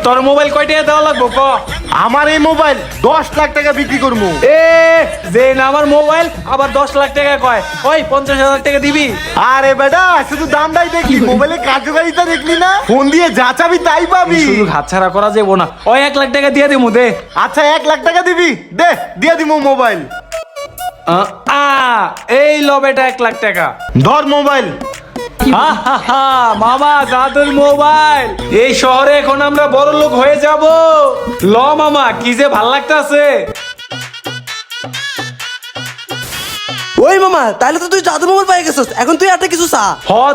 তোর মোবাইল কয় টাকা দেওয়া লাগবো ক? আমার এই মোবাইল 10 লাখ টাকা বিক্রি করবো। এ যে না আমার মোবাইল আবার 10 লাখ টাকা কয়, ওই 50,000 টাকা দিবি? আরে বেটা শুধু দামটাই দেখলি, মোবাইলের কার্যকারিতা দেখলি না? ফোন দিয়ে যা চাবি তাই পাবি। শুধু হাতছাড়া করা যাবো না, ওই 1 লাখ টাকা দিয়ে দিমু দে। আচ্ছা 1 লাখ টাকা দিবি, দে দিয়ে দিমু মোবাইল। এই ল বেটা 1 লাখ টাকা। ধর মোবাইল। মামা জাদুর মোবাইল, এই শহরে এখন আমরা বড় লোক হয়ে যাব। ল মামা, কি যে ভাল লাগতাছে। ওই মামা, তাহলে তো তুই জাদু মোবাইল পাই গেছিস, এখন তুই একটা কিছু চা।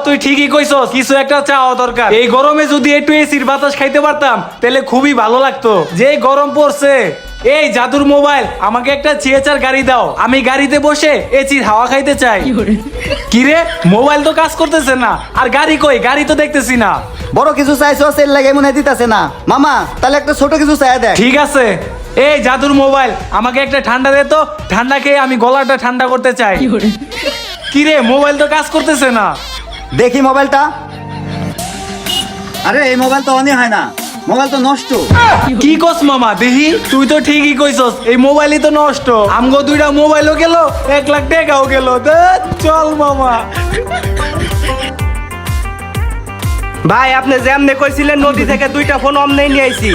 তুই ঠিকই কইছস, কিছু একটা চাওয়া দরকার। এই গরমে যদি একটু এসির বাতাস খাইতে পারতাম তাহলে খুবই ভালো লাগতো। যে গরম পড়ছে। এই জাদুর মোবাইল, আমাকে একটা চেয়ার গাড়ি দাও, আমি গাড়িতে বসে এসির হাওয়া খাইতে চাই। কি রে, মোবাইল তো কাজ করতেছে না, আর গাড়ি কই? গাড়ি তো দেখতেছি না। বড় কিছু চাইছো, সেল লাগে মনে দিতেছে না মামা, তাহলে একটা ছোট কিছু চাই দেখ। ঠিক আছে, এই জাদুর মোবাইল, আমাকে একটা ঠান্ডা দে তো, ঠান্ডা খেয়ে আমি গলাটা ঠান্ডা করতে চাই। কি রে, মোবাইল তো কাজ করতেছে না। দেখি মোবাইলটা। আরে এই মোবাইল তো অনই হয় না, মোবাইল তো নষ্ট। কি কস মামা? দেখি তুই তো ঠিকই কইছস, এই মোবাইলই তো নষ্ট। আমগো দুইটা মোবাইলও গেল, 1 লাখ টাকাও গেল। চল মামা। ভাই, আপনি যেমনে কইছিলেন নদী থেকে 2টা ফোন অমনেই নিয়ে আইছি।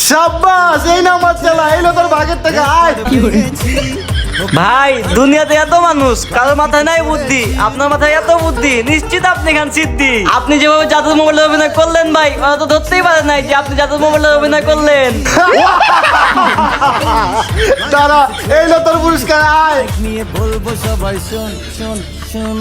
শাবাশ, এই না আমার চালা, এই লো তোর ভাগের টাকা, আয়। ভাই, দুনিয়াতে এত মানুষ, কারোর মাথায় নাই বুদ্ধি, আপনার মাথায় এত বুদ্ধি, নিশ্চিত আপনি খান সিদ্ধি। আপনি যেভাবে জাদুর মোবাইলে অভিনয় করলেন ভাই, ওরা তো ধরতেই পারে নাই যে আপনি জাদুর মোবাইলে অভিনয় করলেন। তারা এই লো তোর পুরস্কার, আয়। নিয়ে বলবো সবাই শোন শোন শোন।